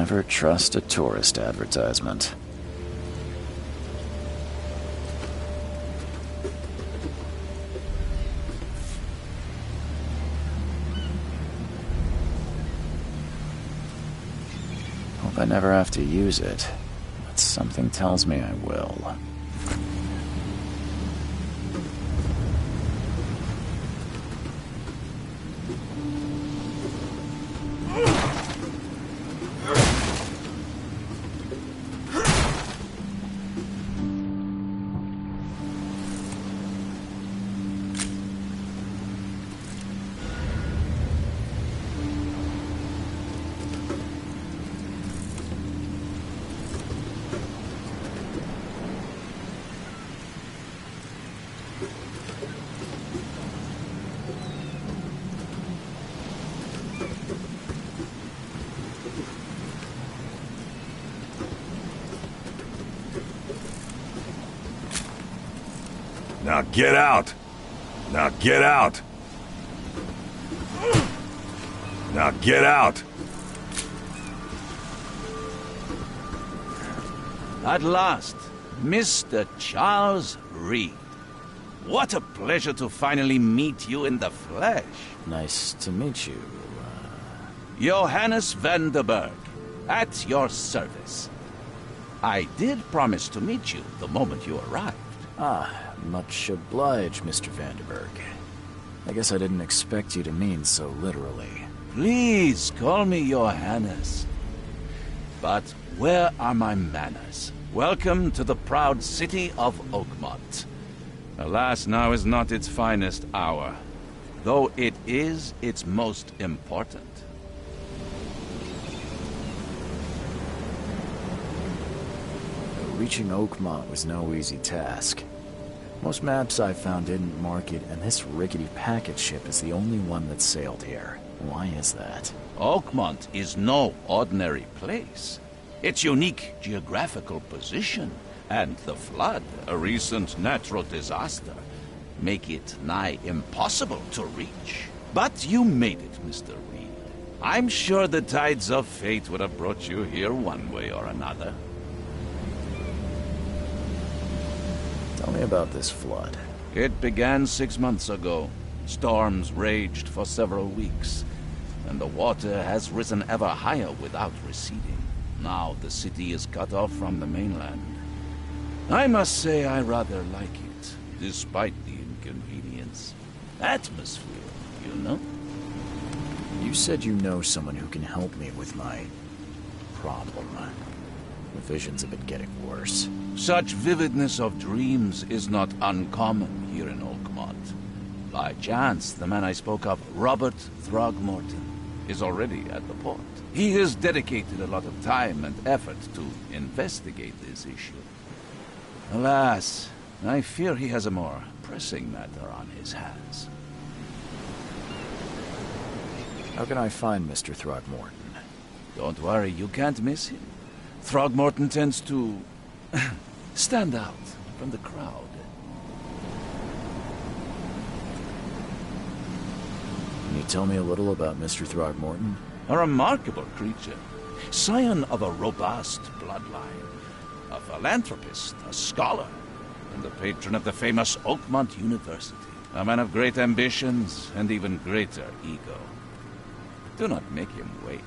Never trust a tourist advertisement. Hope I never have to use it, but something tells me I will. Now get out! Now get out! Now get out! At last, Mr. Charles Reed. What a pleasure to finally meet you in the flesh. Nice to meet you. Johannes Vanderberg, at your service. I did promise to meet you the moment you arrived. Much obliged, Mr. Vanderberg. I guess I didn't expect you to mean so literally. Please call me Johannes. But where are my manners? Welcome to the proud city of Oakmont. Alas, now is not its finest hour, though it is its most important. Reaching Oakmont was no easy task. Most maps I found didn't mark it, and this rickety packet ship is the only one that sailed here. Why is that? Oakmont is no ordinary place. Its unique geographical position and the flood, a recent natural disaster, make it nigh impossible to reach. But you made it, Mr. Reed. I'm sure the tides of fate would have brought you here one way or another. Tell me about this flood. It began 6 months ago. Storms raged for several weeks, and the water has risen ever higher without receding. Now the city is cut off from the mainland. I must say I rather like it, despite the inconvenience. Atmosphere, you know? You said you know someone who can help me with my problem. The visions have been getting worse. Such vividness of dreams is not uncommon here in Oakmont. By chance, the man I spoke of, Robert Throgmorton, is already at the port. He has dedicated a lot of time and effort to investigate this issue. Alas, I fear he has a more pressing matter on his hands. How can I find Mr. Throgmorton? Don't worry, you can't miss him. Throgmorton tends to stand out from the crowd. Can you tell me a little about Mr. Throgmorton? A remarkable creature, scion of a robust bloodline, a philanthropist, a scholar, and the patron of the famous Oakmont University. A man of great ambitions and even greater ego. Do not make him wait.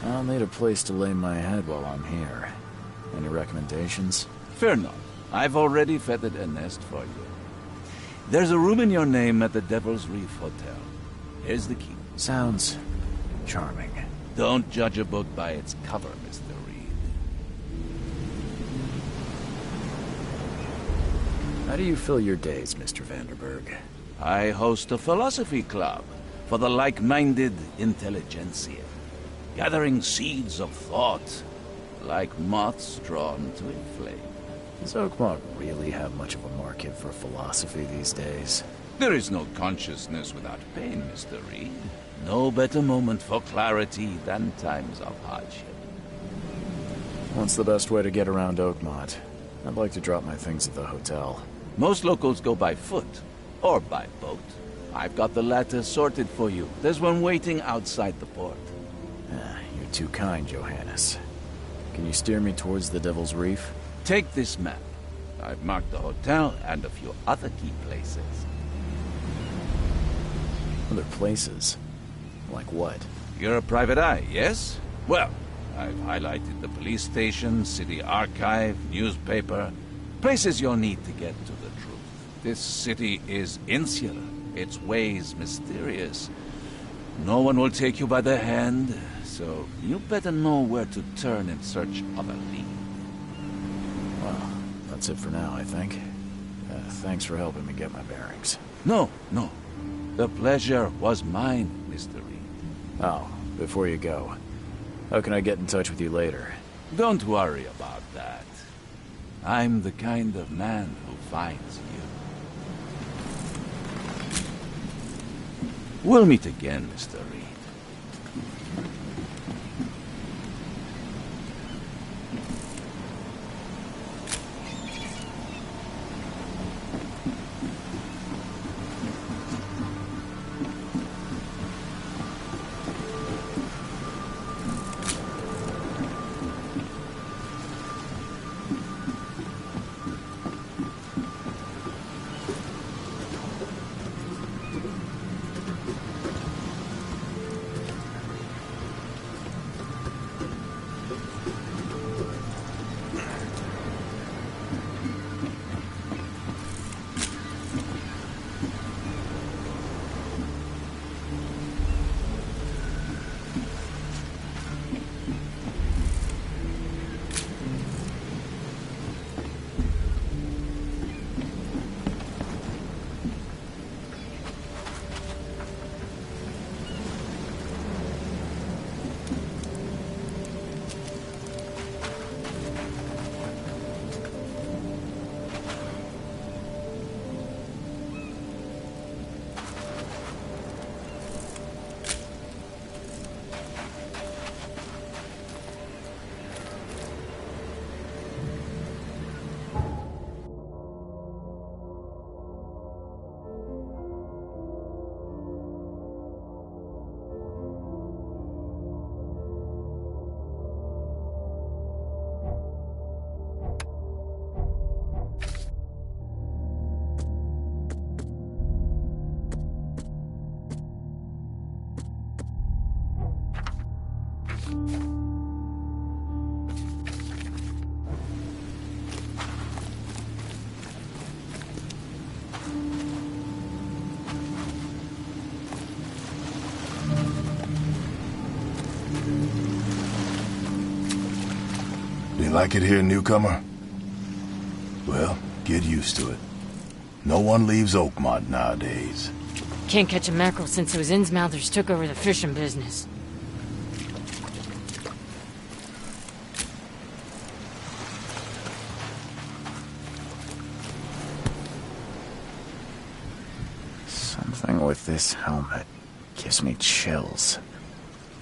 I'll need a place to lay my head while I'm here. Any recommendations? Fear not. I've already feathered a nest for you. There's a room in your name at the Devil's Reef Hotel. Here's the key. Sounds charming. Don't judge a book by its cover, Mr. Reed. How do you fill your days, Mr. Vanderberg? I host a philosophy club for the like-minded intelligentsia, gathering seeds of thought like moths drawn to a flame. Does Oakmont really have much of a market for philosophy these days? There is no consciousness without pain, Mr. Reed. No better moment for clarity than times of hardship. What's the best way to get around Oakmont? I'd like to drop my things at the hotel. Most locals go by foot, or by boat. I've got the latter sorted for you. There's one waiting outside the port. You're too kind, Johannes. Can you steer me towards the Devil's Reef? Take this map. I've marked the hotel and a few other key places. Other places? Like what? You're a private eye, yes? Well, I've highlighted the police station, city archive, newspaper, places you'll need to get to the truth. This city is insular, its ways mysterious. No one will take you by the hand, so you better know where to turn in search of a lead. Well, that's it for now, I think. Thanks for helping me get my bearings. No. The pleasure was mine, Mr. Reed. Oh, before you go, how can I get in touch with you later? Don't worry about that. I'm the kind of man who finds you. We'll meet again, Mr. Reed. You like it here, newcomer? Well, get used to it. No one leaves Oakmont nowadays. Can't catch a mackerel since those Innsmouthers took over the fishing business. Something with this helmet gives me chills.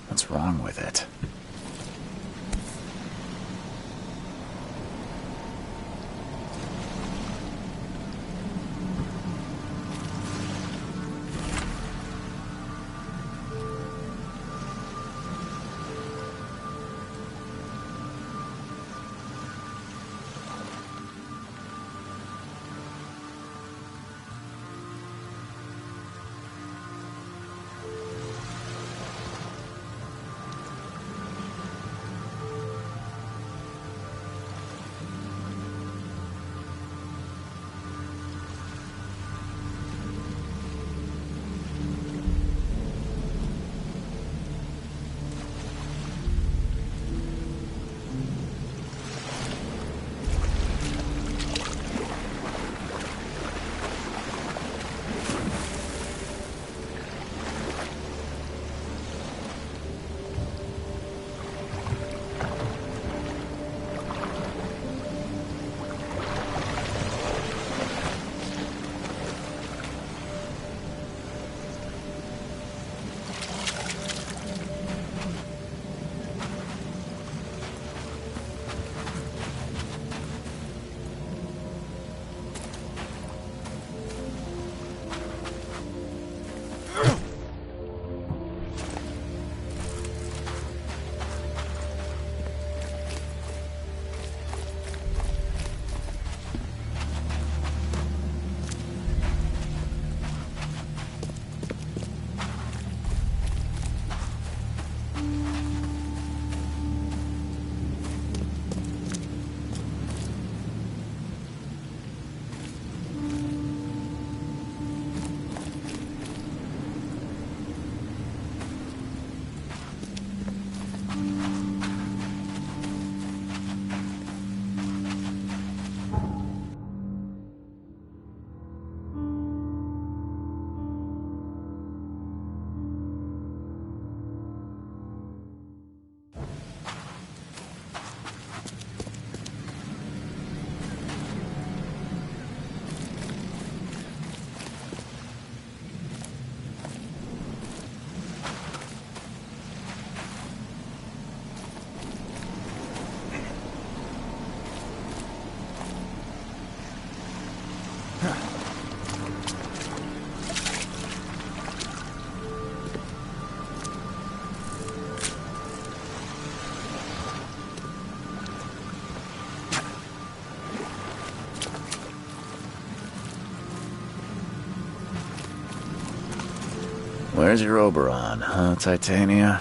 What's wrong with it? Where's your Oberon, huh, Titania?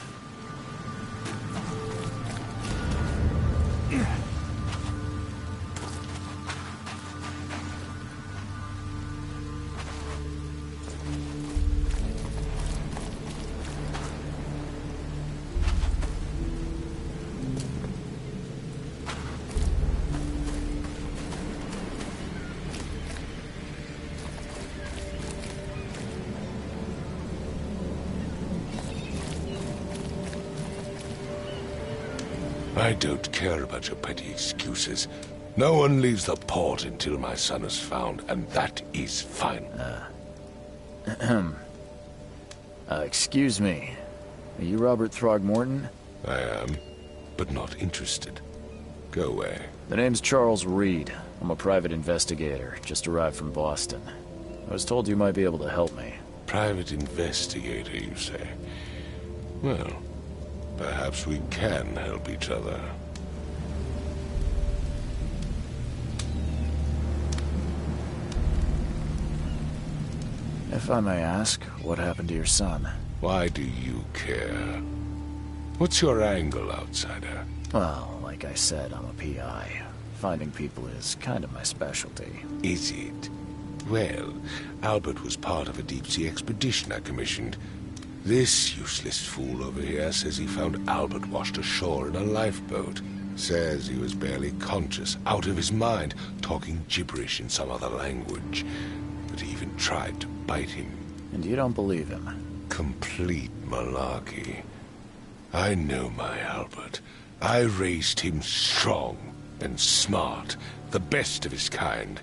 I don't care about your petty excuses. No one leaves the port until my son is found, and that is final. Excuse me. Are you Robert Throgmorton? I am, but not interested. Go away. The name's Charles Reed. I'm a private investigator, just arrived from Boston. I was told you might be able to help me. Private investigator, you say? Well, perhaps we can help each other. If I may ask, what happened to your son? Why do you care? What's your angle, outsider? Well, like I said, I'm a PI. Finding people is kind of my specialty. Is it? Well, Albert was part of a deep-sea expedition I commissioned. This useless fool over here says he found Albert washed ashore in a lifeboat. Says he was barely conscious, out of his mind, talking gibberish in some other language. That he even tried to bite him. And you don't believe him? Complete malarkey. I know my Albert. I raised him strong and smart, the best of his kind.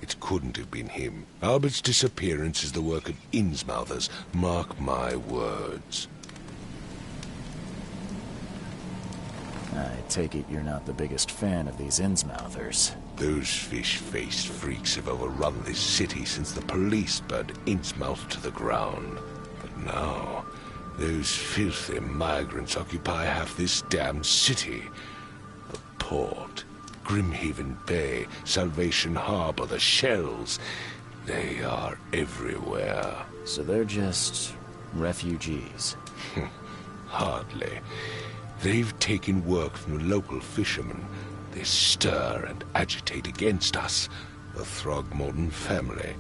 It couldn't have been him. Albert's disappearance is the work of Innsmouthers. Mark my words. I take it you're not the biggest fan of these Innsmouthers. Those fish-faced freaks have overrun this city since the police burned Innsmouth to the ground. But now, those filthy migrants occupy half this damn city. The port, Grimhaven Bay, Salvation Harbor, the shells. They are everywhere. So they're just refugees? Hardly. They've taken work from the local fishermen. They stir and agitate against us, the Throgmorton family.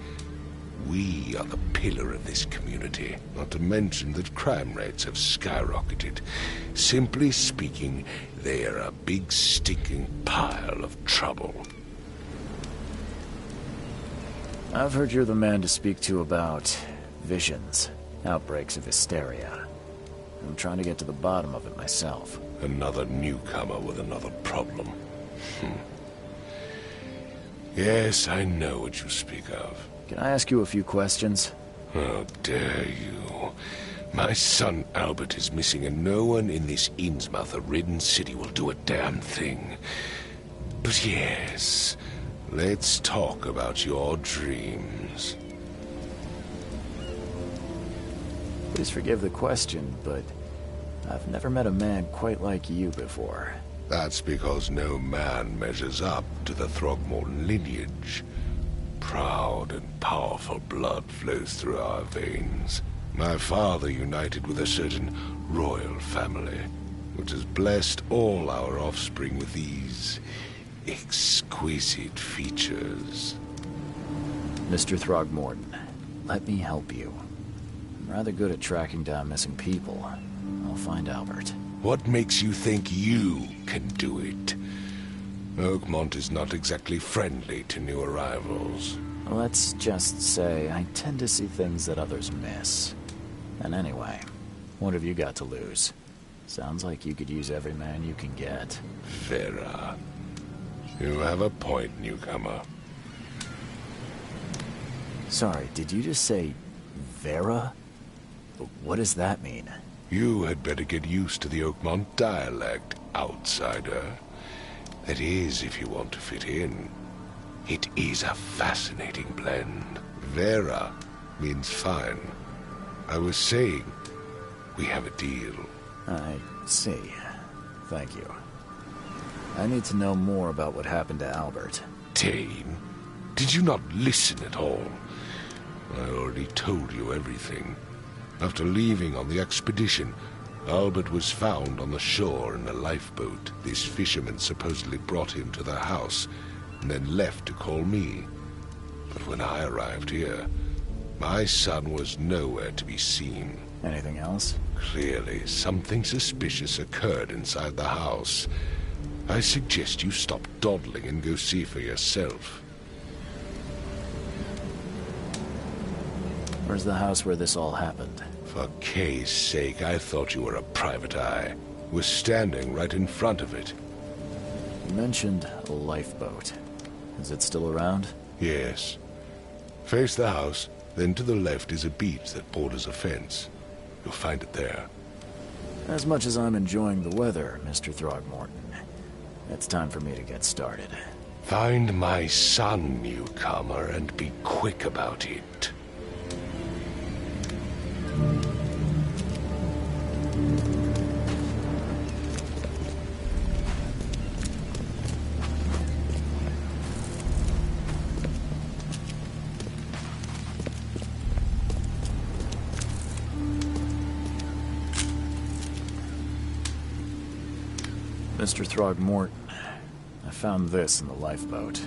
We are the pillar of this community, not to mention that crime rates have skyrocketed. Simply speaking, they are a big stinking pile of trouble. I've heard you're the man to speak to about visions, outbreaks of hysteria. I'm trying to get to the bottom of it myself. Another newcomer with another problem. Yes, I know what you speak of. Can I ask you a few questions? How dare you? My son Albert is missing, and no one in this Innsmouth-ridden city will do a damn thing. But yes, let's talk about your dreams. Please forgive the question, but I've never met a man quite like you before. That's because no man measures up to the Throgmorton lineage. Proud and powerful blood flows through our veins. My father united with a certain royal family, which has blessed all our offspring with these exquisite features. Mr. Throgmorton, let me help you. I'm rather good at tracking down missing people. I'll find Albert. What makes you think you can do it? Oakmont is not exactly friendly to new arrivals. Let's just say I tend to see things that others miss. And anyway, what have you got to lose? Sounds like you could use every man you can get. Vera. You have a point, newcomer. Sorry, did you just say Vera? What does that mean? You had better get used to the Oakmont dialect, outsider. That is, if you want to fit in. It is a fascinating blend. Vera means fine. I was saying, we have a deal. I see. Thank you. I need to know more about what happened to Albert. Dane, did you not listen at all? I already told you everything. After leaving on the expedition, Albert was found on the shore in a lifeboat. This fisherman supposedly brought him to their house, and then left to call me. But when I arrived here, my son was nowhere to be seen. Anything else? Clearly, something suspicious occurred inside the house. I suggest you stop dawdling and go see for yourself. Where's the house where this all happened? For Kay's sake, I thought you were a private eye. We're standing right in front of it. You mentioned a lifeboat. Is it still around? Yes. Face the house, then to the left is a beach that borders a fence. You'll find it there. As much as I'm enjoying the weather, Mr. Throgmorton, it's time for me to get started. Find my son, newcomer, and be quick about it. Mr. Throgmorton, I found this in the lifeboat.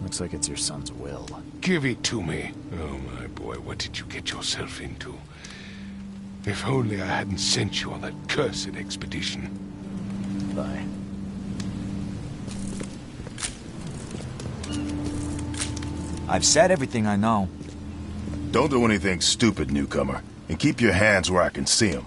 Looks like it's your son's will. Give it to me. Oh, my boy, what did you get yourself into? If only I hadn't sent you on that cursed expedition. Bye. I've said everything I know. Don't do anything stupid, newcomer. And keep your hands where I can see them.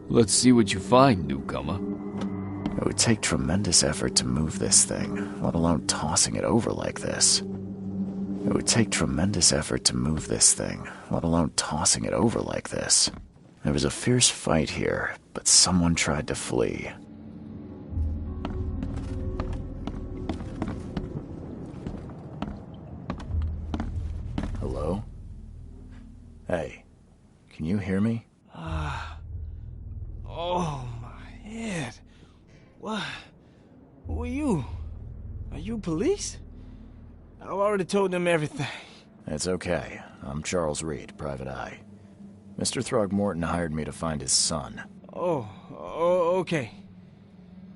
Let's see what you find, newcomer. It would take tremendous effort to move this thing, let alone tossing it over like this. It would take tremendous effort to move this thing, let alone tossing it over like this. There was a fierce fight here, but someone tried to flee. Hello? Hey, can you hear me? Oh, my head. What? Who are you? Are you police? I've already told them everything. It's okay. I'm Charles Reed, Private Eye. Mr. Throgmorton hired me to find his son. Oh, okay.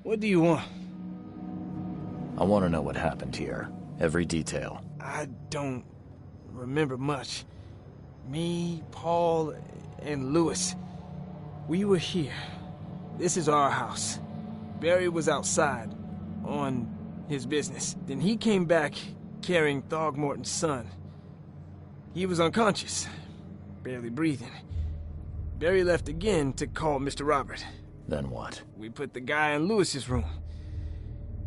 What do you want? I want to know what happened here. Every detail. I don't remember much. Me, Paul, and Lewis. We were here. This is our house. Barry was outside, on his business. Then he came back carrying Throgmorton's son. He was unconscious, barely breathing. Barry left again to call Mr. Robert. Then what? We put the guy in Lewis's room.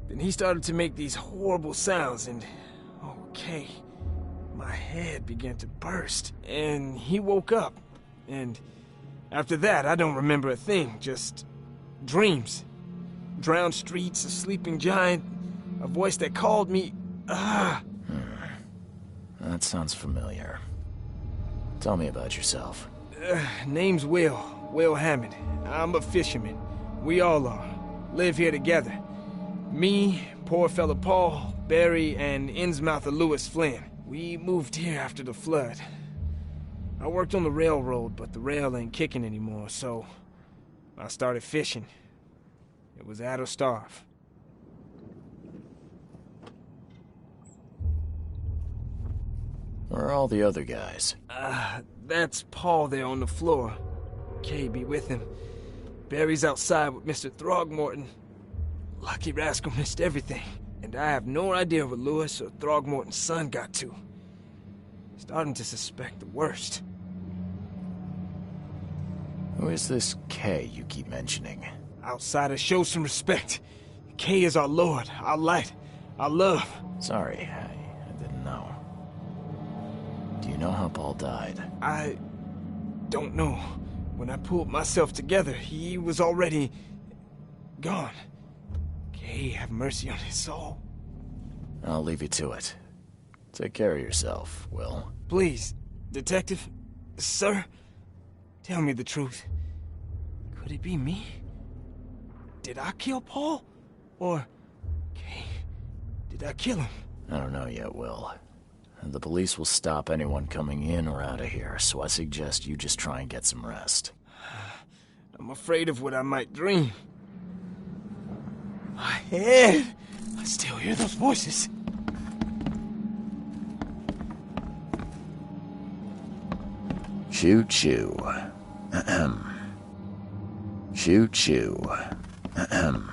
Then he started to make these horrible sounds and... okay, my head began to burst. And he woke up. And after that, I don't remember a thing, just dreams. Drowned streets, a sleeping giant, a voice that called me... That sounds familiar. Tell me about yourself. Name's Will. Will Hammond. I'm a fisherman. We all are. Live here together. Me, poor fella Paul, Barry, and Innsmouther Lewis Flynn. We moved here after the flood. I worked on the railroad, but the rail ain't kicking anymore, so I started fishing. It was at or starve. Where are all the other guys? That's Paul there on the floor. Kay be with him. Barry's outside with Mr. Throgmorton. Lucky rascal missed everything. And I have no idea what Lewis or Throgmorton's son got to. Starting to suspect the worst. Who is this Kay you keep mentioning? Outsider, show some respect. Kay is our lord, our light, our love. Sorry, I didn't know. Do you know how Paul died? I don't know. When I pulled myself together, he was already gone. Kay, have mercy on his soul. I'll leave you to it. Take care of yourself, Will. Please, Detective, sir, tell me the truth. Could it be me? Did I kill Paul? Or, Kay, did I kill him? I don't know yet, Will. The police will stop anyone coming in or out of here, so I suggest you just try and get some rest. I'm afraid of what I might dream. My head! I still hear those voices. Choo-choo. Ahem. Choo-choo. Ahem.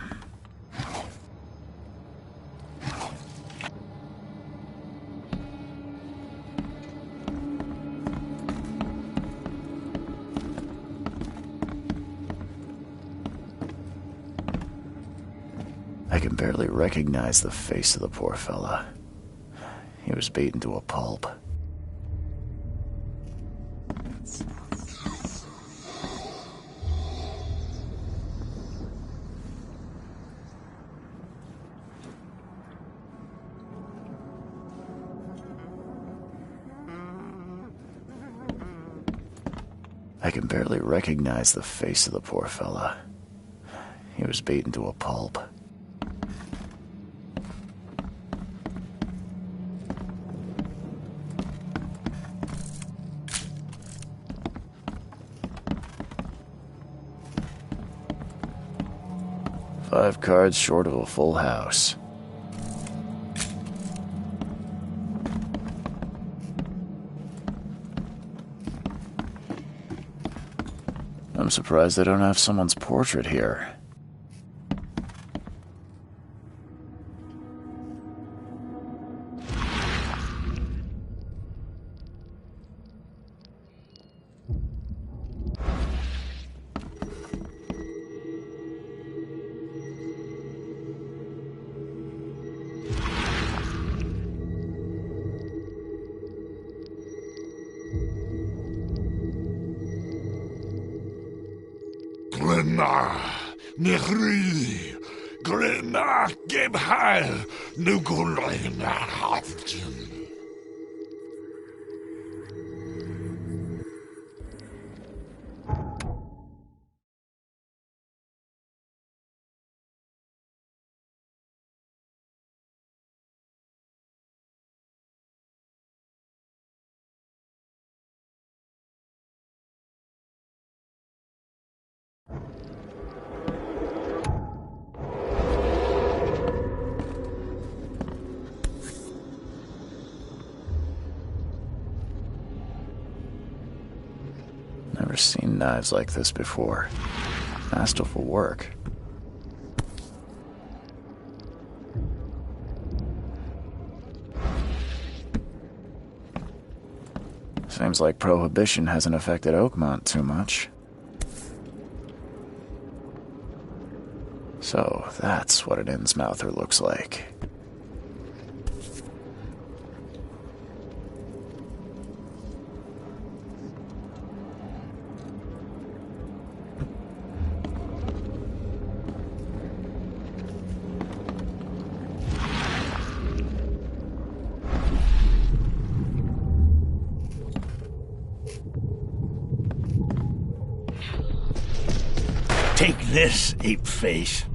I can barely recognize the face of the poor fella. He was beaten to a pulp. I can barely recognize the face of the poor fella. He was beaten to a pulp. Five cards short of a full house. I'm surprised they don't have someone's portrait here. Glenna, Nehri, Glenna, Gebhal, Nukulina, Hafton. Never seen knives like this before. Masterful work. Seems like Prohibition hasn't affected Oakmont too much. So, that's what an Innsmouther looks like. Take this, ape face.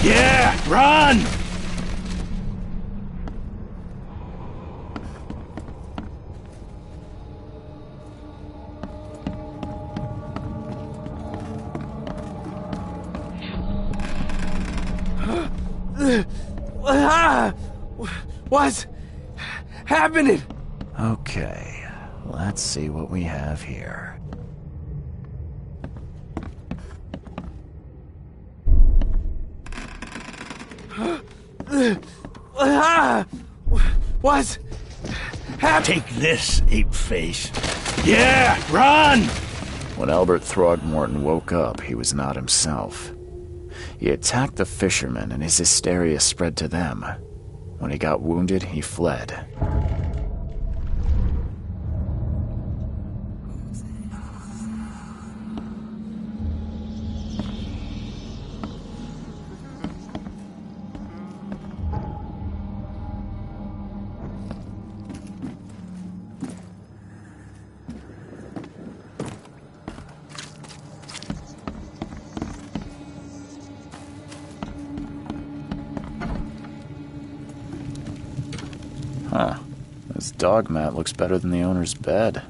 Yeah, run! What's happening? Okay, let's see what we have here. What's happening? Take this, ape face. Yeah, run! When Albert Throgmorton woke up, he was not himself. He attacked the fishermen, and his hysteria spread to them. When he got wounded, he fled. Huh. This dog mat looks better than the owner's bed.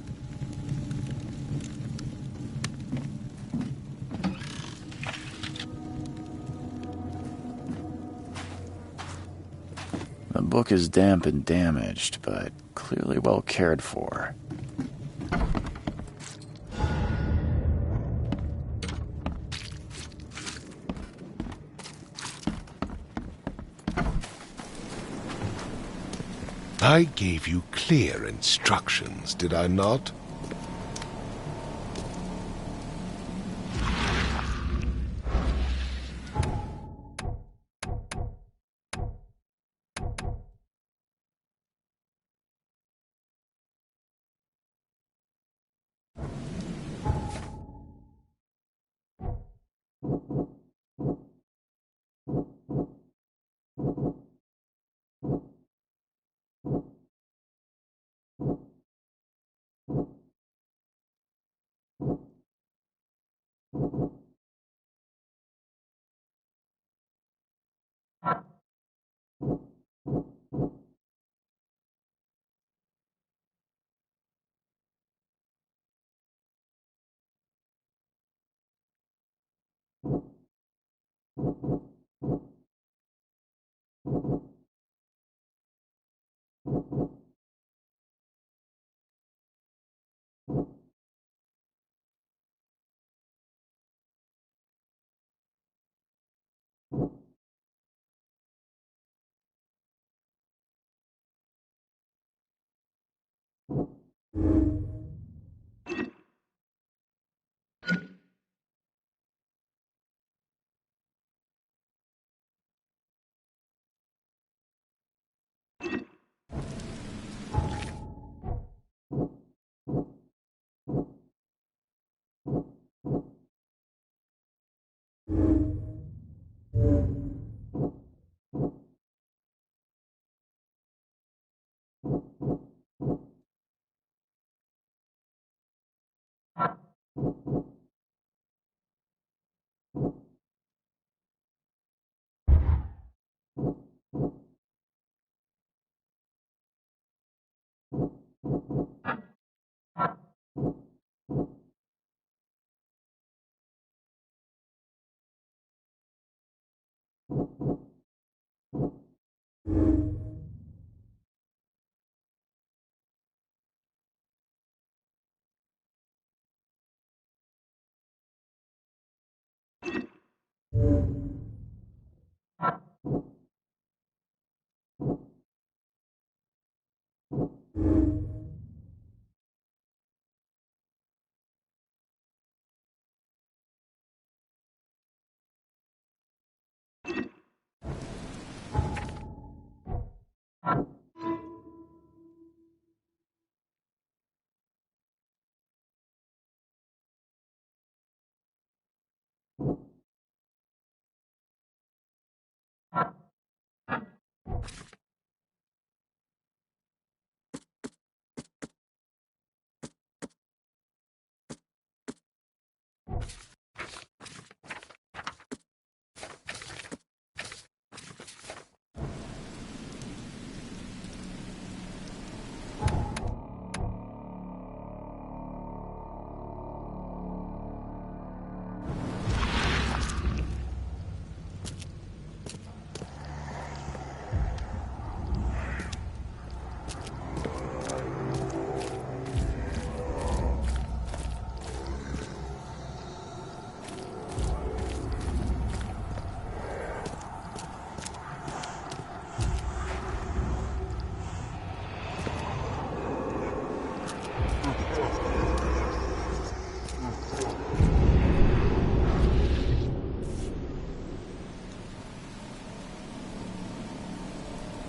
The book is damp and damaged, but clearly well cared for. I gave you clear instructions, did I not?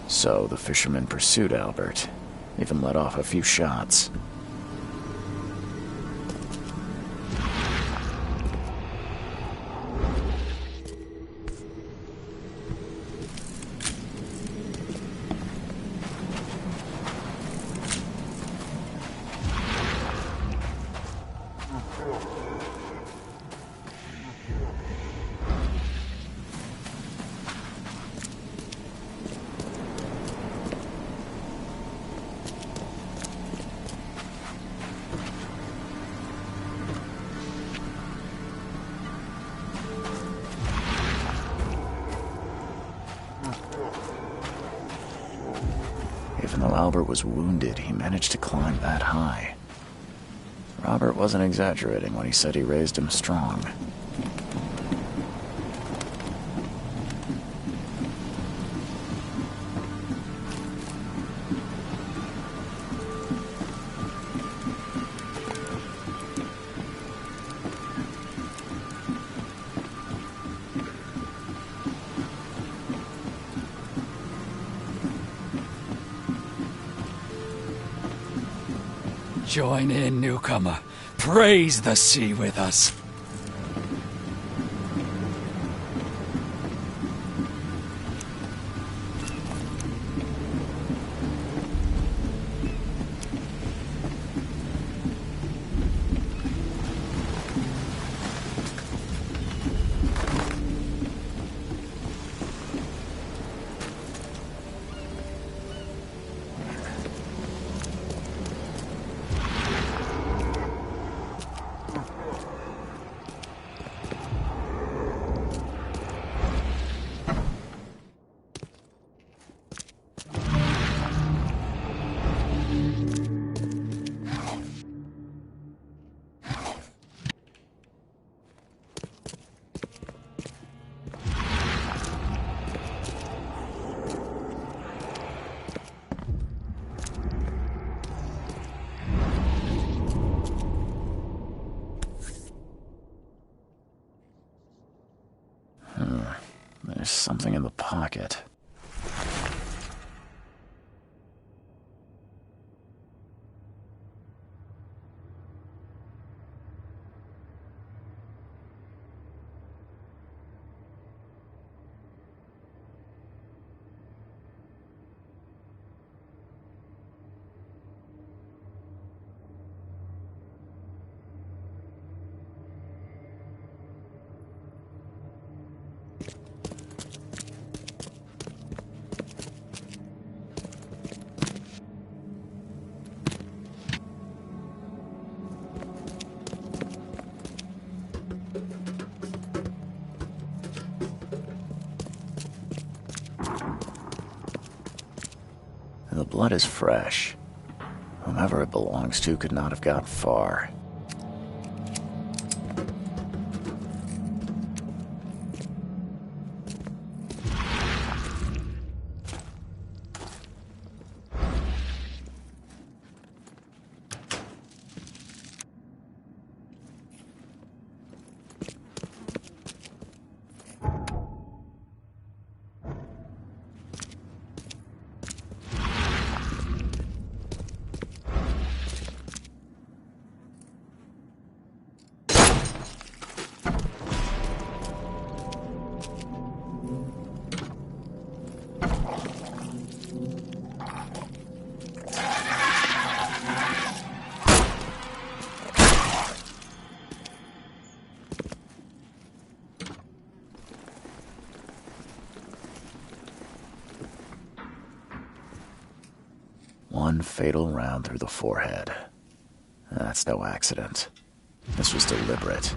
So the fisherman pursued Albert, even let off a few shots. Even though Albert was wounded, he managed to climb that high. Robert wasn't exaggerating when he said he raised him strong. Join in, newcomer. Praise the sea with us. There's something in the pocket. The blood is fresh. Whomever it belongs to could not have got far. One fatal round through the forehead. That's no accident. This was deliberate.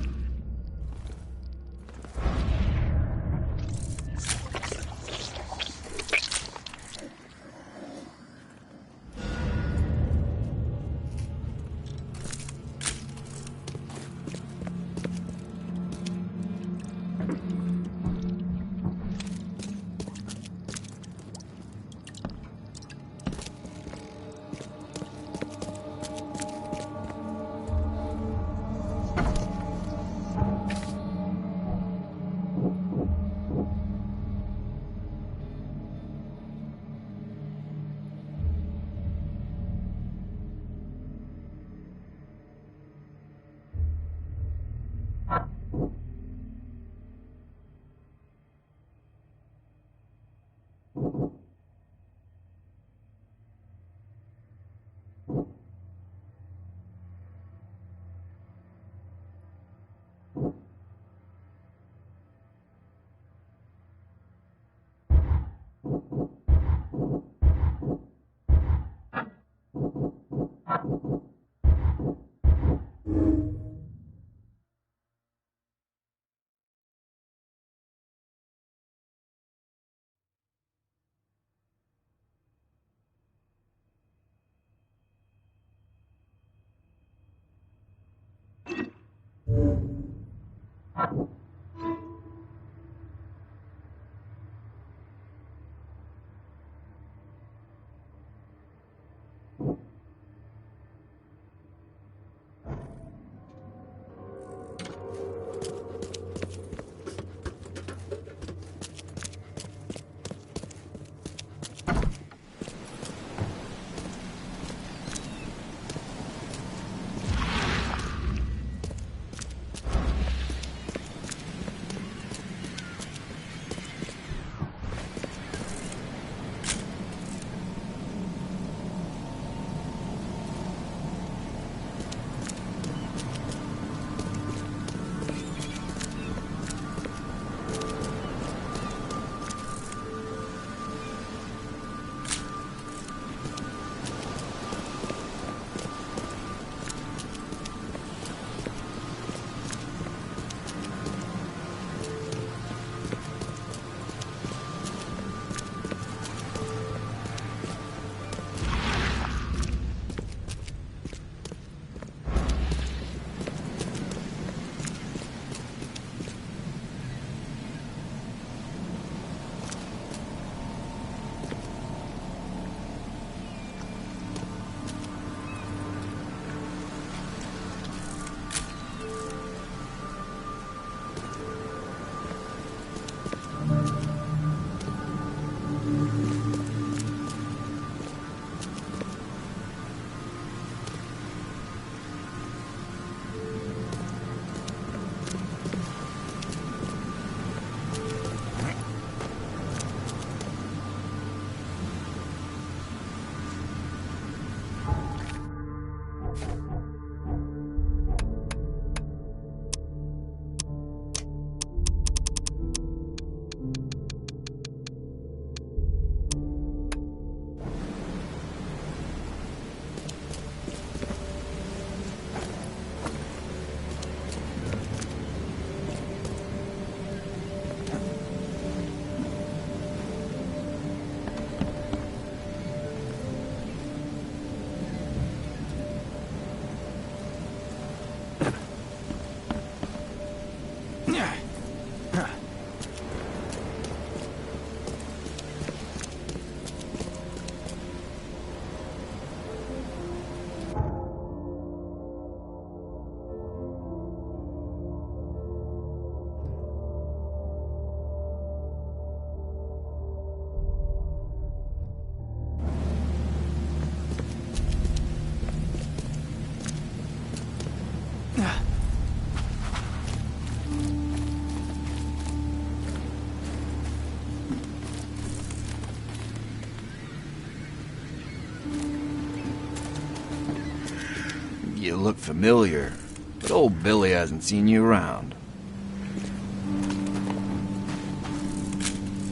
You look familiar, but old Billy hasn't seen you around.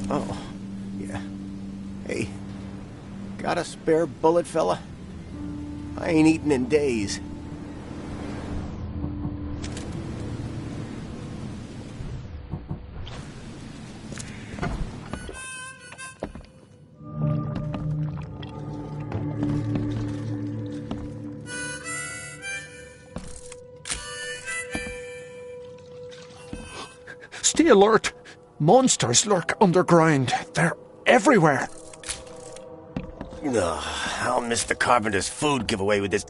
Oh, yeah. Hey, got a spare bullet, fella? I ain't eaten in days. Stay alert! Monsters lurk underground. They're everywhere. Ugh, I'll miss the carpenter's food giveaway with this.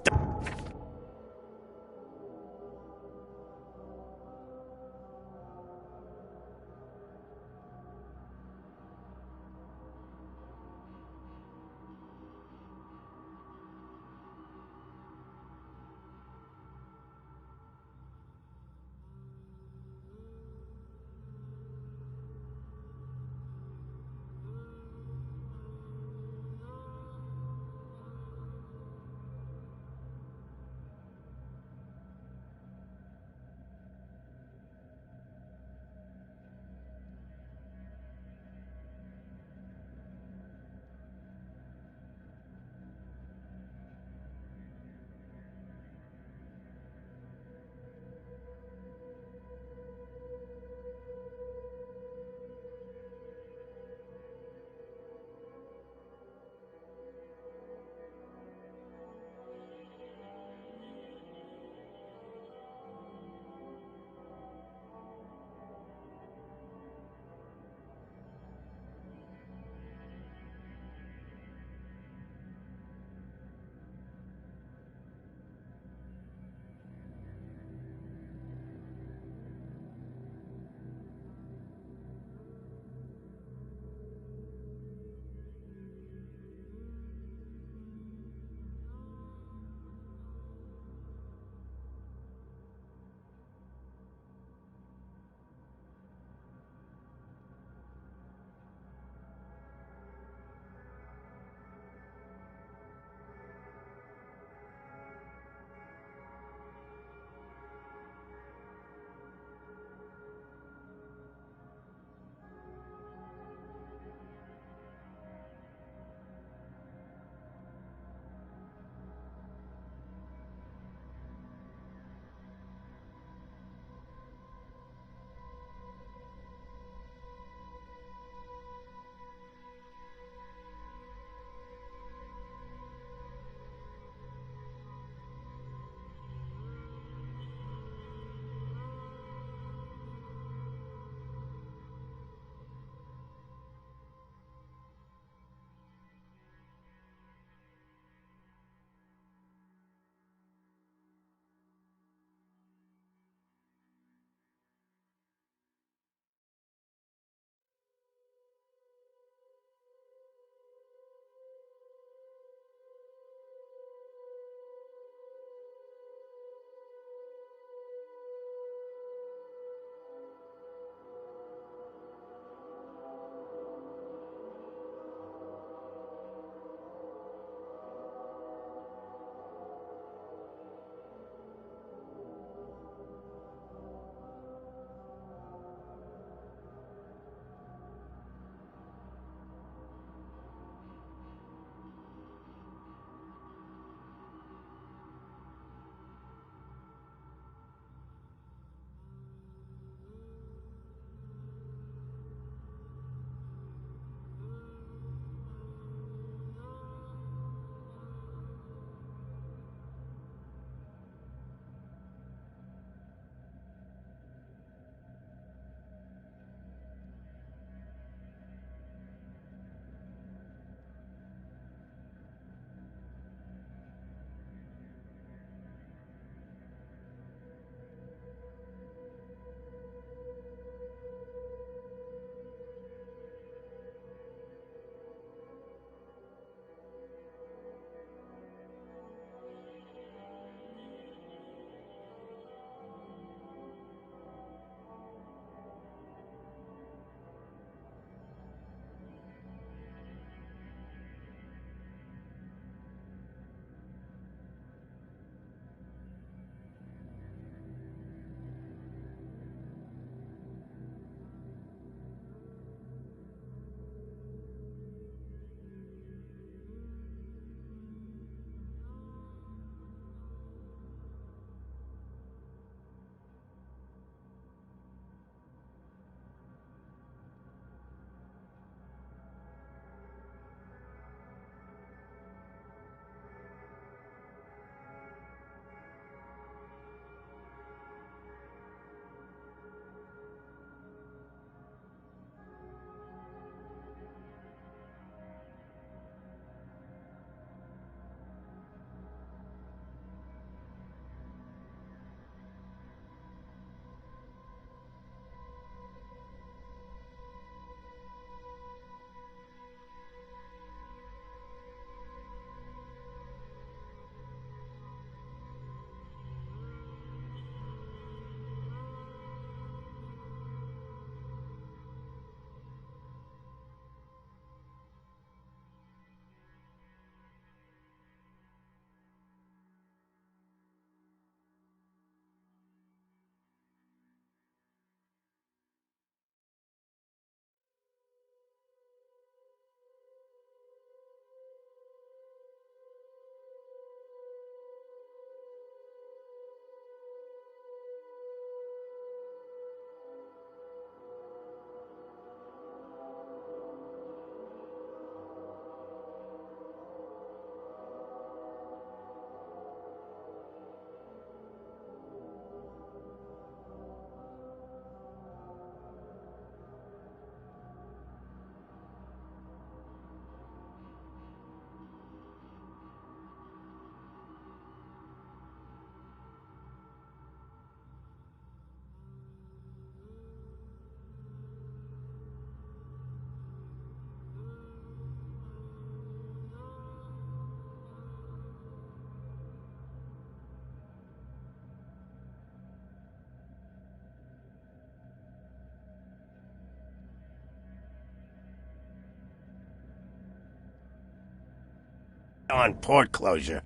darn port closure.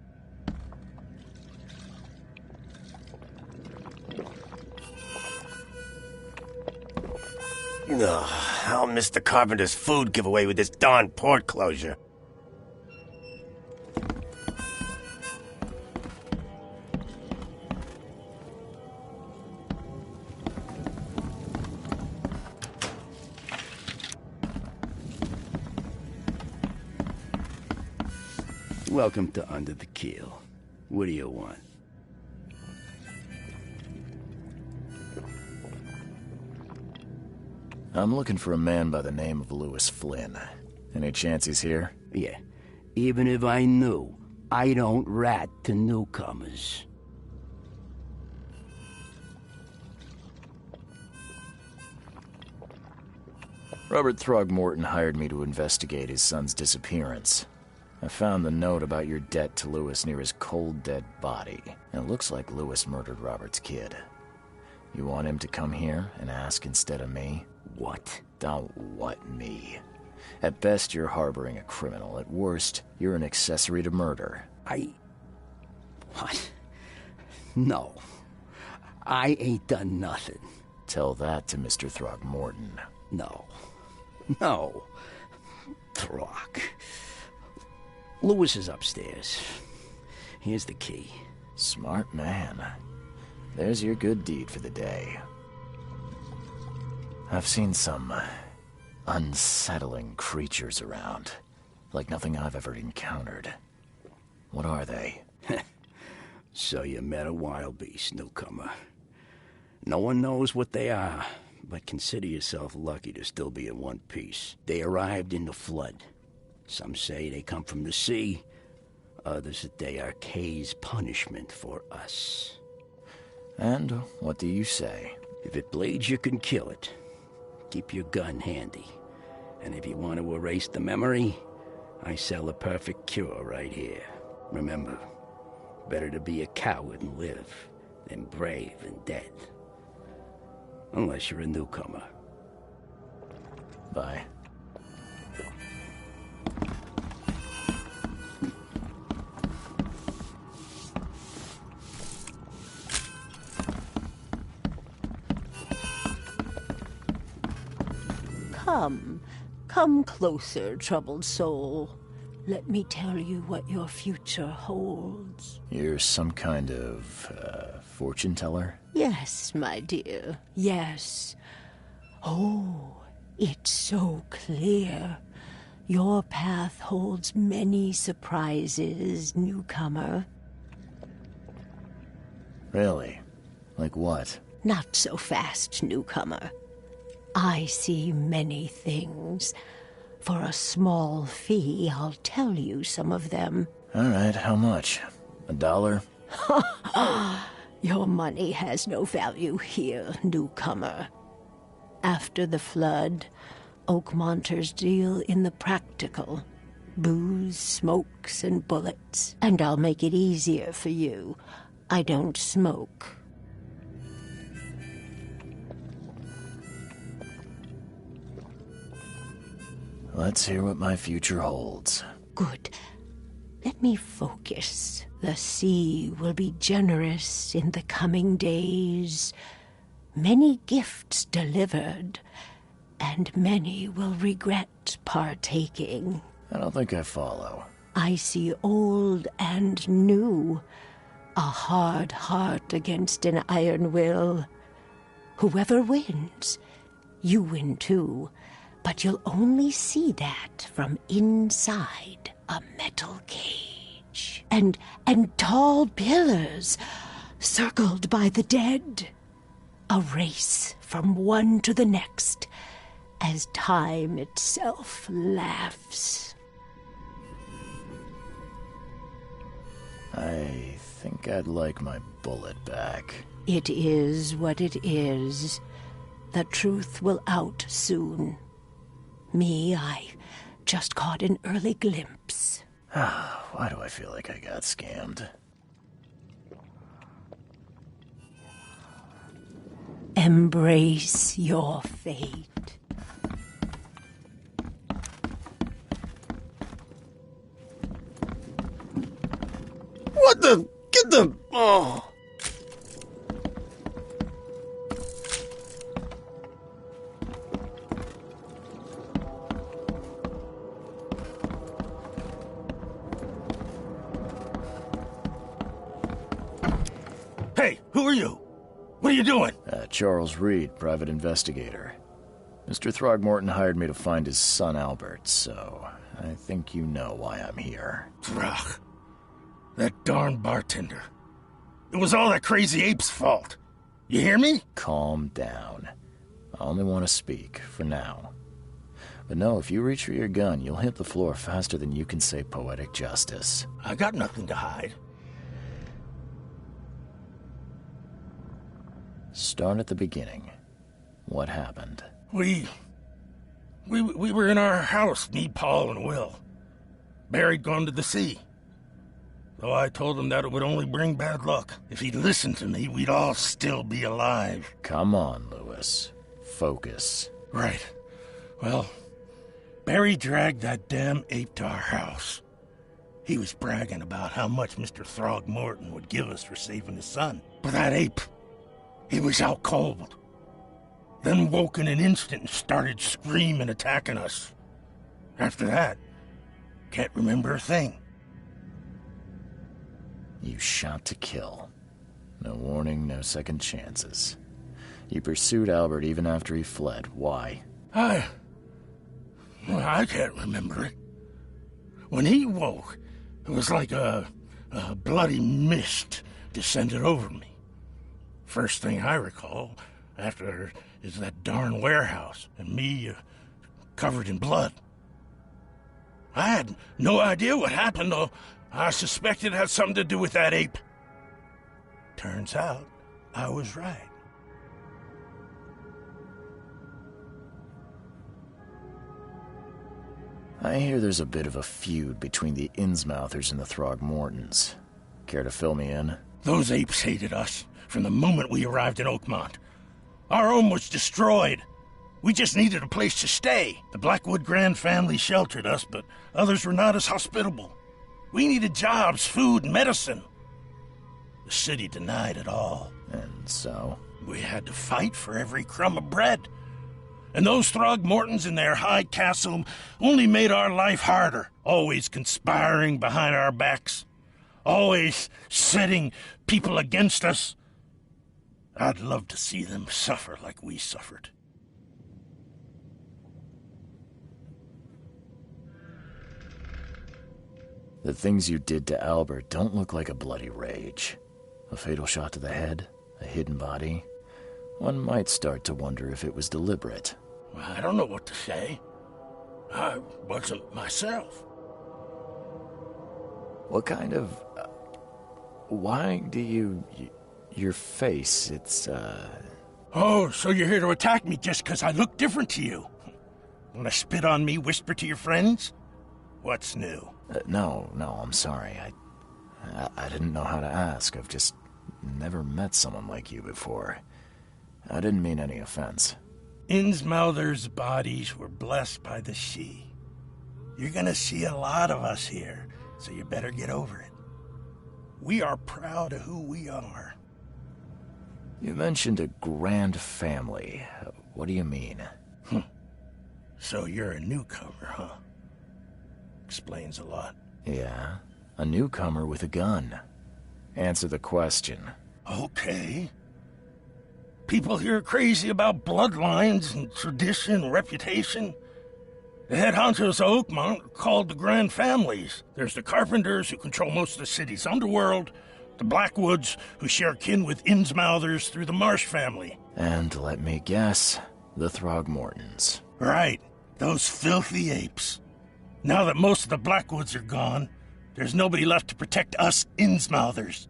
Ugh, I'll miss the carpenter's food giveaway with this darn port closure. Welcome to Under the Keel. What do you want? I'm looking for a man by the name of Lewis Flynn. Any chance he's here? Yeah. Even if I knew, I don't rat to newcomers. Robert Throgmorton hired me to investigate his son's disappearance. I found the note about your debt to Lewis near his cold, dead body. And it looks like Lewis murdered Robert's kid. You want him to come here and ask instead of me? What? Don't what me. At best, you're harboring a criminal. At worst, you're an accessory to murder. What? No. I ain't done nothing. Tell that to Mr. Throgmorton. No. Throg. Lewis is upstairs. Here's the key. Smart man. There's your good deed for the day. I've seen some unsettling creatures around. Like nothing I've ever encountered. What are they? So you met a wild beast, newcomer. No one knows what they are, but consider yourself lucky to still be in one piece. They arrived in the flood. Some say they come from the sea. Others that they are Kay's punishment for us. And what do you say? If it bleeds, you can kill it. Keep your gun handy. And if you want to erase the memory, I sell a perfect cure right here. Remember, better to be a coward and live than brave and dead. Unless you're a newcomer. Bye. Come closer, troubled soul. Let me tell you what your future holds. You're some kind of, fortune teller? Yes, my dear, yes. Oh, it's so clear. Your path holds many surprises, newcomer. Really? Like what? Not so fast, newcomer. I see many things. For a small fee, I'll tell you some of them. All right, how much? $1? Your money has no value here, newcomer. After the flood, Oakmonters deal in the practical. Booze, smokes, and bullets. And I'll make it easier for you. I don't smoke. Let's hear what my future holds. Good. Let me focus. The sea will be generous in the coming days. Many gifts delivered, and many will regret partaking. I don't think I follow. I see old and new. A hard heart against an iron will. Whoever wins, you win too. But you'll only see that from inside a metal cage. And tall pillars circled by the dead. A race from one to the next as time itself laughs. I think I'd like my bullet back. It is what it is. The truth will out soon. Me, I just caught an early glimpse. Why do I feel like I got scammed? Embrace your fate. Get them! Oh! Hey, who are you? What are you doing? Charles Reed, private investigator. Mr. Throgmorton hired me to find his son Albert, so I think you know why I'm here. Throg. That darn bartender. It was all that crazy ape's fault. You hear me? Calm down. I only want to speak, for now. But no, if you reach for your gun, you'll hit the floor faster than you can say poetic justice. I got nothing to hide. Start at the beginning. What happened? We were in our house, me, Paul, and Will. Barry'd gone to the sea. Though I told him that it would only bring bad luck. If he'd listened to me, we'd all still be alive. Come on, Lewis. Focus. Right. Well, Barry dragged that damn ape to our house. He was bragging about how much Mr. Throgmorton would give us for saving his son. But that ape, he was out cold. Then woke in an instant and started screaming, attacking us. After that, can't remember a thing. You shot to kill. No warning, no second chances. You pursued Albert even after he fled. Why? I can't remember it. When he woke, it was like a bloody mist descended over me. First thing I recall after is that darn warehouse and me covered in blood. I had no idea what happened, though. I suspected it had something to do with that ape. Turns out, I was right. I hear there's a bit of a feud between the Innsmouthers and the Throgmortons. Care to fill me in? Those apes hated us from the moment we arrived in Oakmont. Our home was destroyed. We just needed a place to stay. The Blackwood Grand family sheltered us, but others were not as hospitable. We needed jobs, food, and medicine. The city denied it all. And so? We had to fight for every crumb of bread. And those Throgmortons in their high castle only made our life harder, always conspiring behind our backs, always setting people against us. I'd love to see them suffer like we suffered. The things you did to Albert don't look like a bloody rage. A fatal shot to the head, a hidden body. One might start to wonder if it was deliberate. I don't know what to say. I wasn't myself. What kind of... why do you... your face, it's, Oh, so you're here to attack me just because I look different to you? Want to spit on me, whisper to your friends? What's new? No, I'm sorry. I didn't know how to ask. I've just never met someone like you before. I didn't mean any offense. Innsmouthers' bodies were blessed by the sea. You're gonna see a lot of us here, so you better get over it. We are proud of who we are. You mentioned a grand family. What do you mean? So you're a newcomer, huh? Explains a lot. Yeah, a newcomer with a gun. Answer the question. Okay. People here are crazy about bloodlines and tradition and reputation. The head honchos of Oakmont are called the Grand Families. There's the Carpenters, who control most of the city's underworld, the Blackwoods, who share kin with Innsmouthers through the Marsh family. And let me guess, the Throgmortons. Right, those filthy apes. Now that most of the Blackwoods are gone, there's nobody left to protect us Innsmouthers.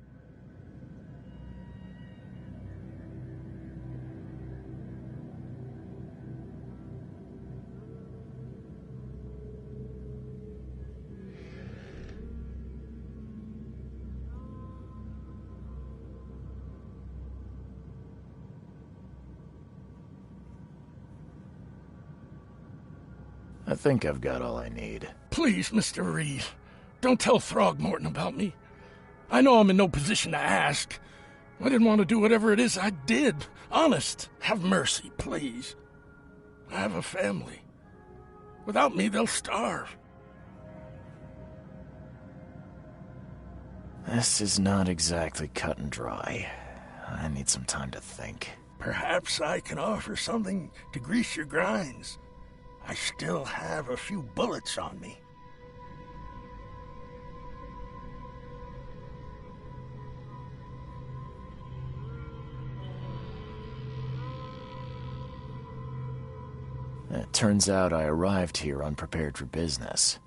I think I've got all I need. Please, Mr. Reed, don't tell Throgmorton about me. I know I'm in no position to ask. I didn't want to do whatever it is I did. Honest, have mercy, please. I have a family. Without me, they'll starve. This is not exactly cut and dry. I need some time to think. Perhaps I can offer something to grease your grinds. I still have a few bullets on me. It turns out I arrived here unprepared for business.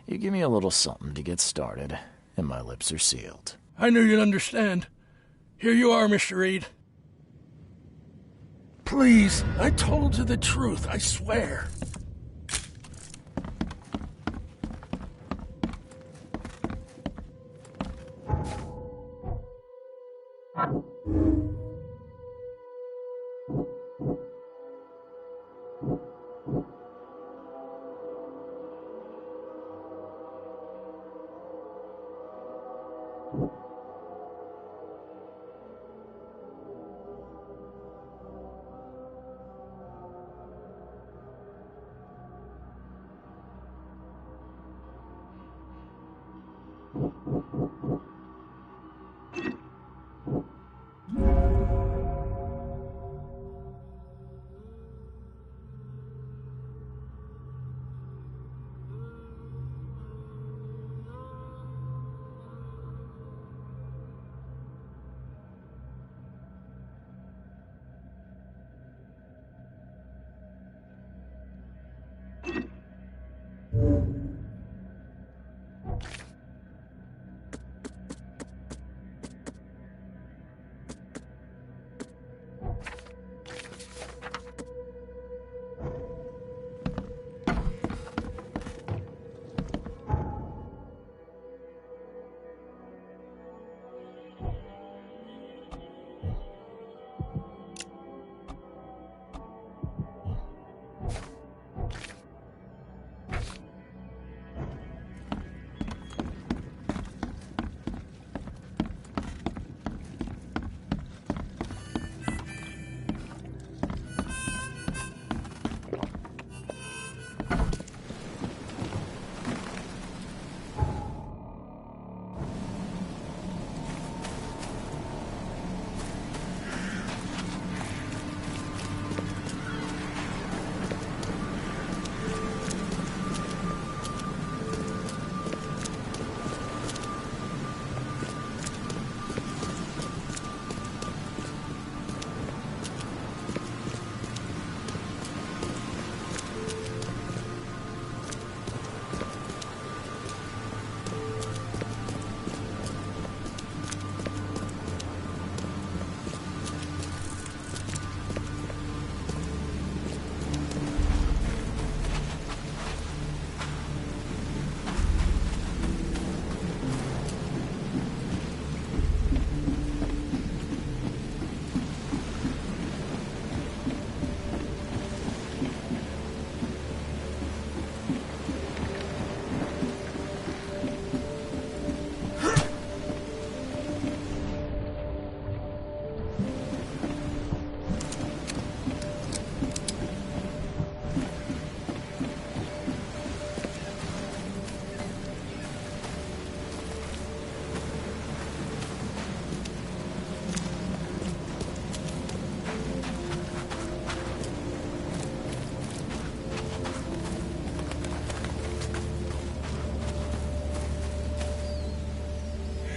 You give me a little something to get started, and my lips are sealed. I knew you'd understand. Here you are, Mr. Reed. Please, I told you the truth, I swear.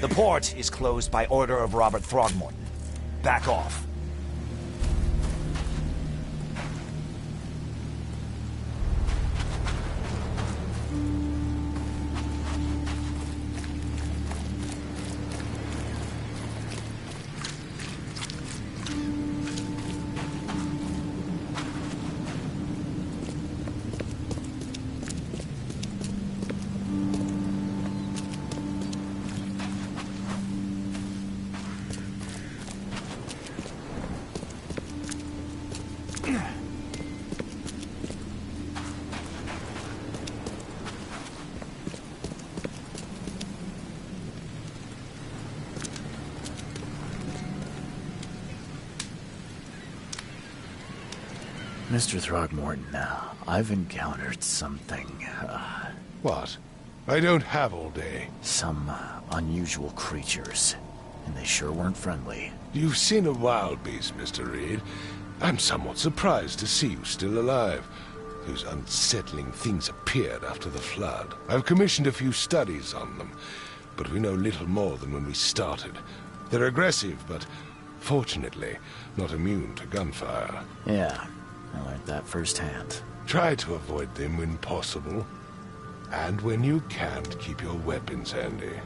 The port is closed by order of Robert Throgmorton. Back off. Mr. Throgmorton, I've encountered something, What? I don't have all day. Some unusual creatures, and they sure weren't friendly. You've seen a wild beast, Mr. Reed. I'm somewhat surprised to see you still alive. Those unsettling things appeared after the flood. I've commissioned a few studies on them, but we know little more than when we started. They're aggressive, but fortunately not immune to gunfire. Yeah, I learned that firsthand. Try to avoid them when possible. And when you can't, keep your weapons handy.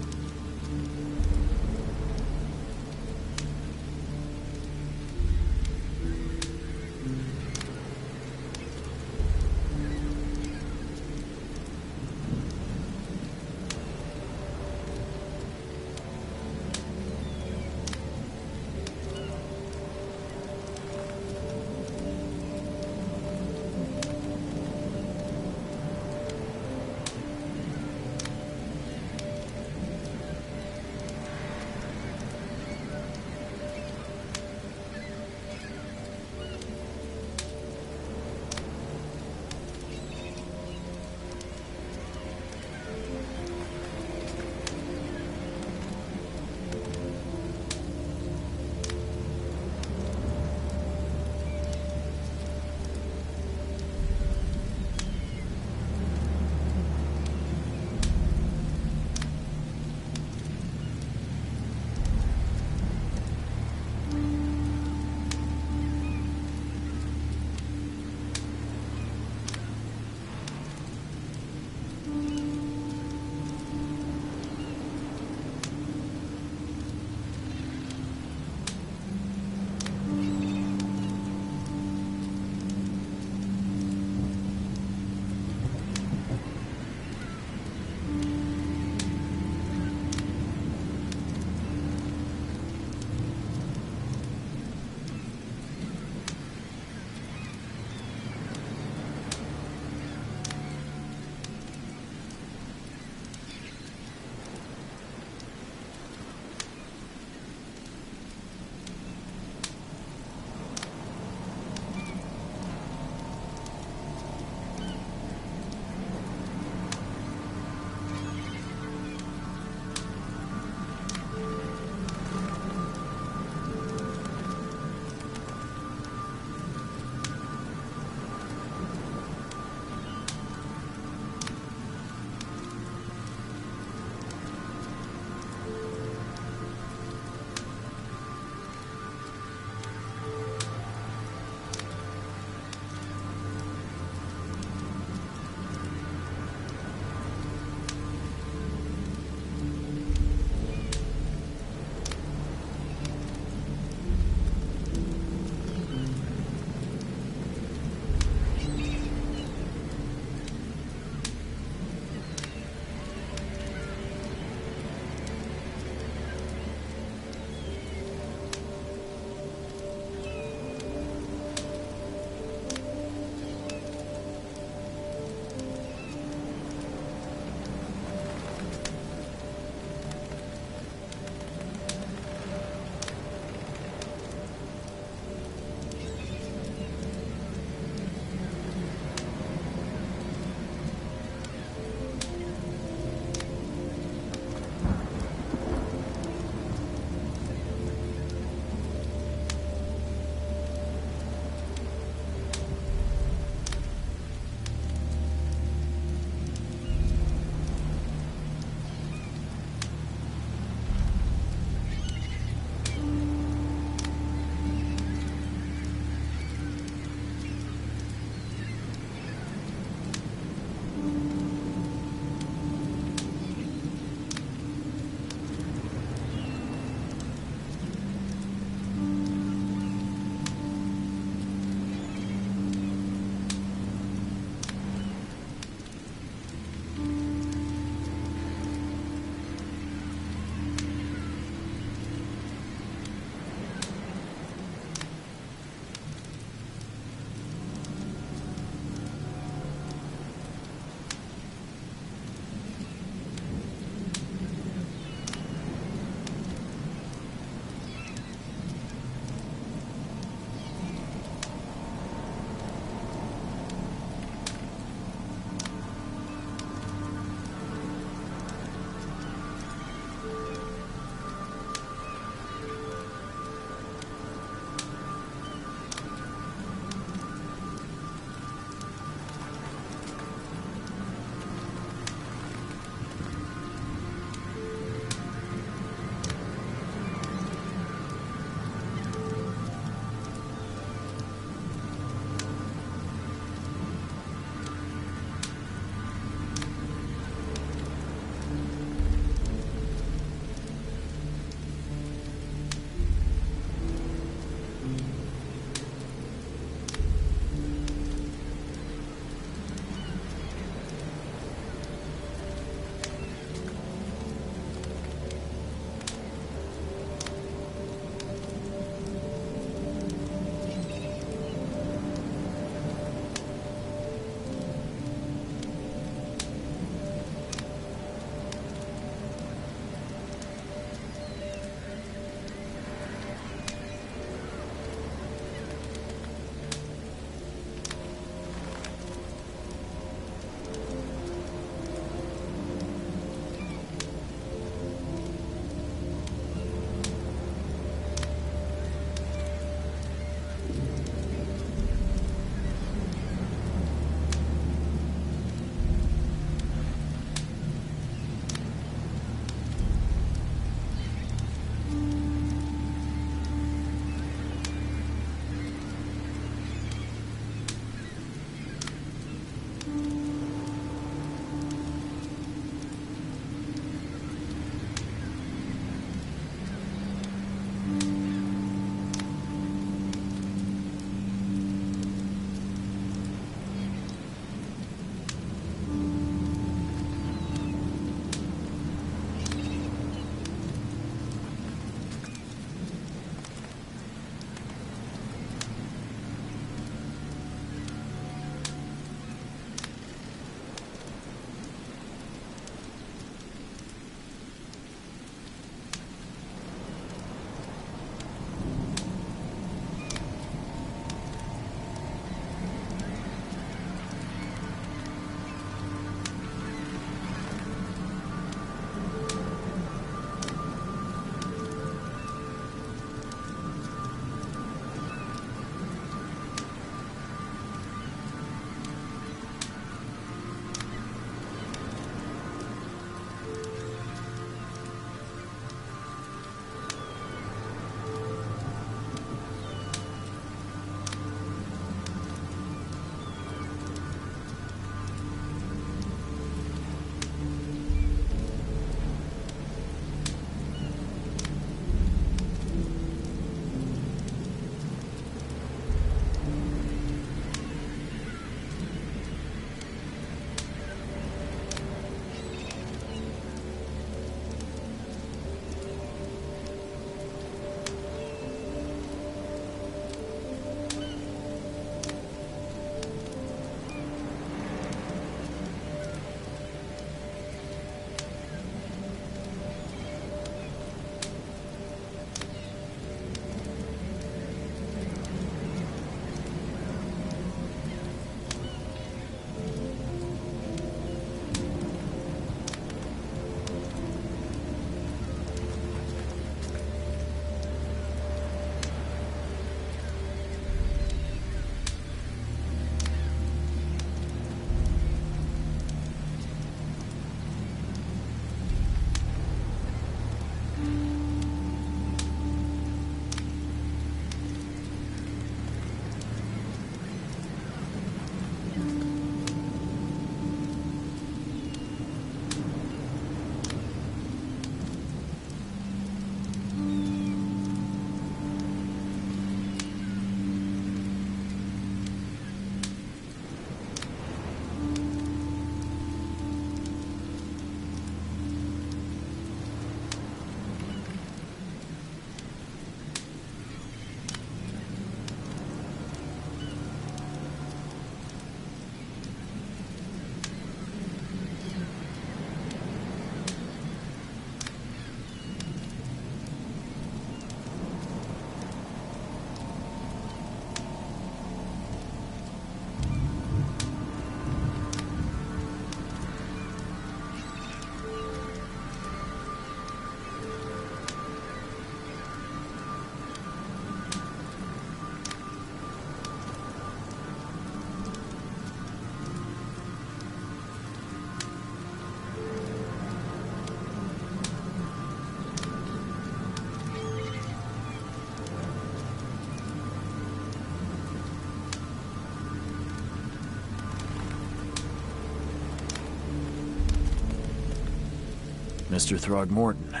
Mr. Throgmorton,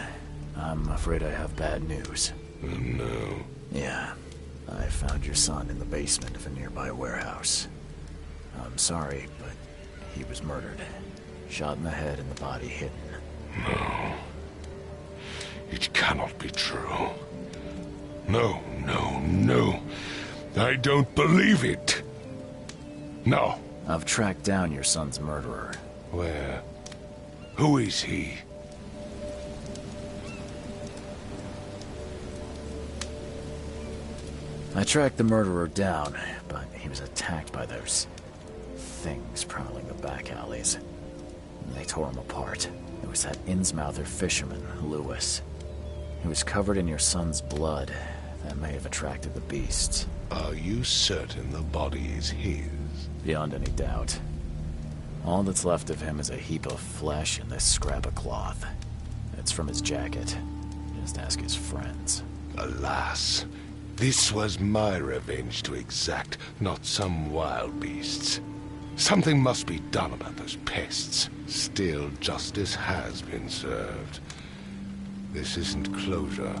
I'm afraid I have bad news. Oh, no. Yeah. I found your son in the basement of a nearby warehouse. I'm sorry, but he was murdered. Shot in the head and the body hidden. No. It cannot be true. No, no, no. I don't believe it. No. I've tracked down your son's murderer. Where? Who is he? I tracked the murderer down, but he was attacked by those things prowling the back alleys. They tore him apart. It was that Innsmouther fisherman, Lewis. He was covered in your son's blood. That may have attracted the beasts. Are you certain the body is his? Beyond any doubt. All that's left of him is a heap of flesh and this scrap of cloth. It's from his jacket. Just ask his friends. Alas, this was my revenge to exact, not some wild beast's. Something must be done about those pests. Still, justice has been served. This isn't closure,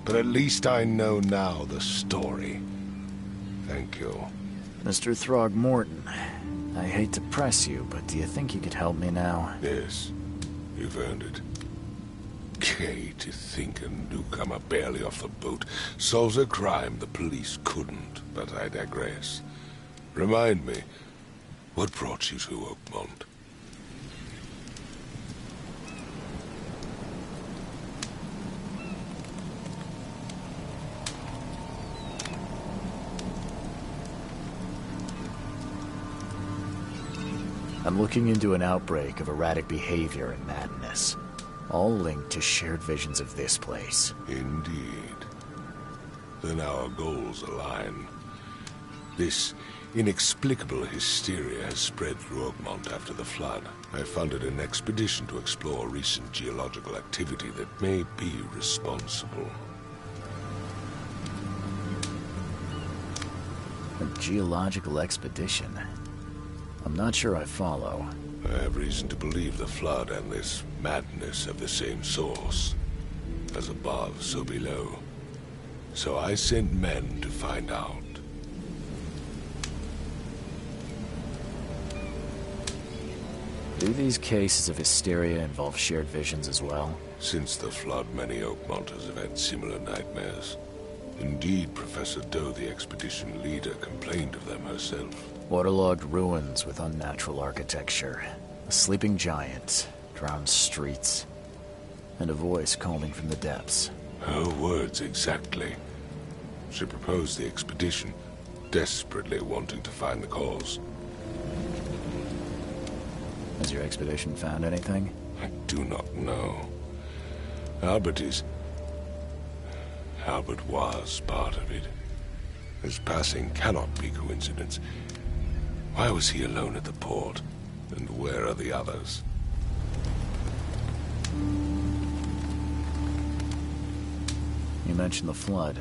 but at least I know now the story. Thank you. Mr. Throgmorton, I hate to press you, but do you think you could help me now? Yes, you've earned it. Gay to think a newcomer barely off the boat solves a crime the police couldn't, but I digress. Remind me, what brought you to Oakmont? I'm looking into an outbreak of erratic behavior and madness, all linked to shared visions of this place. Indeed. Then our goals align. This inexplicable hysteria has spread through Oakmont after the flood. I funded an expedition to explore recent geological activity that may be responsible. A geological expedition? I'm not sure I follow. I have reason to believe the flood and this madness have the same source. As above, so below. So I sent men to find out. Do these cases of hysteria involve shared visions as well? Since the flood, many Oakmonters have had similar nightmares. Indeed, Professor Doe, the expedition leader, complained of them herself. Waterlogged ruins with unnatural architecture. A sleeping giant, drowned streets, and a voice calling from the depths. Her words exactly. She proposed the expedition, desperately wanting to find the cause. Has your expedition found anything? I do not know. Albert was part of it. His passing cannot be coincidence. Why was he alone at the port? And where are the others? You mentioned the flood.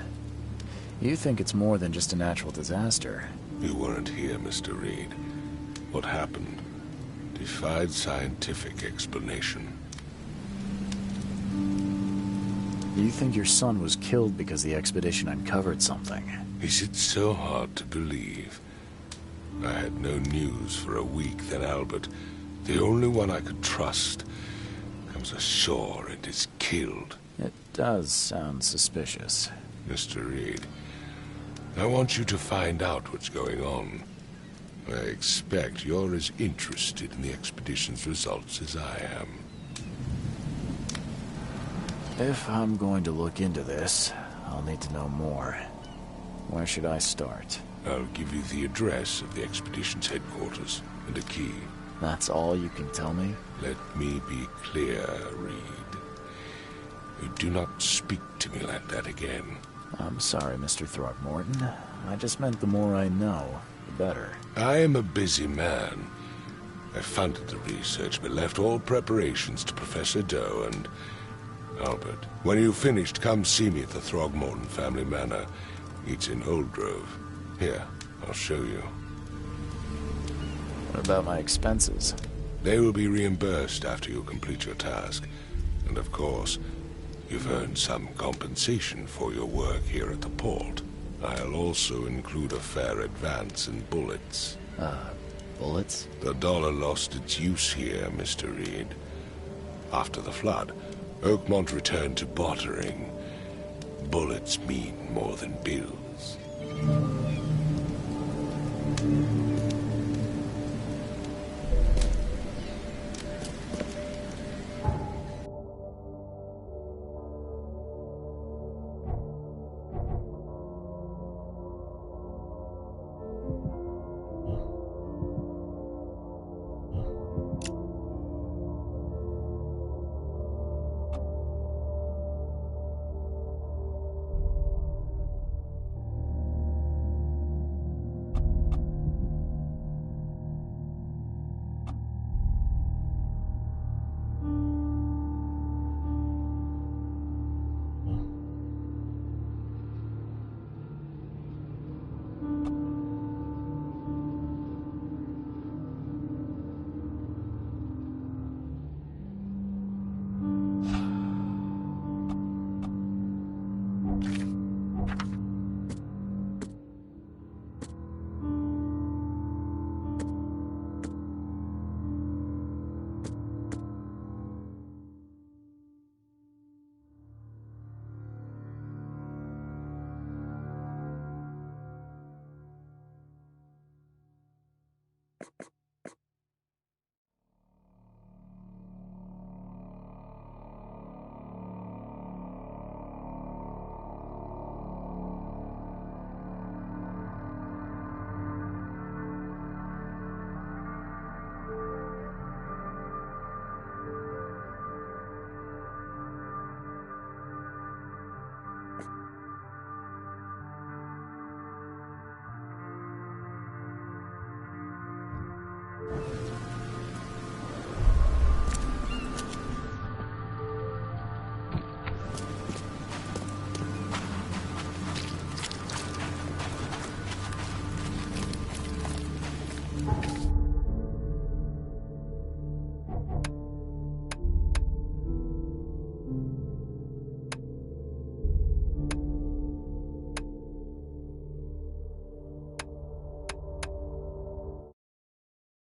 You think it's more than just a natural disaster. You weren't here, Mr. Reed. What happened defied scientific explanation. You think your son was killed because the expedition uncovered something? Is it so hard to believe? I had no news for a week, then Albert, the only one I could trust, comes ashore and is killed. It does sound suspicious. Mr. Reed, I want you to find out what's going on. I expect you're as interested in the expedition's results as I am. If I'm going to look into this, I'll need to know more. Where should I start? I'll give you the address of the expedition's headquarters and a key. That's all you can tell me? Let me be clear, Reed. You do not speak to me like that again. I'm sorry, Mr. Throgmorton. I just meant the more I know, the better. I am a busy man. I funded the research, but left all preparations to Professor Doe and Albert. When you've finished, come see me at the Throgmorton family manor. It's in Old Grove. Here, I'll show you. What about my expenses? They will be reimbursed after you complete your task. And of course, you've earned some compensation for your work here at the port. I'll also include a fair advance in bullets. Bullets? The dollar lost its use here, Mr. Reed. After the flood, Oakmont returned to bartering. Bullets mean more than bills.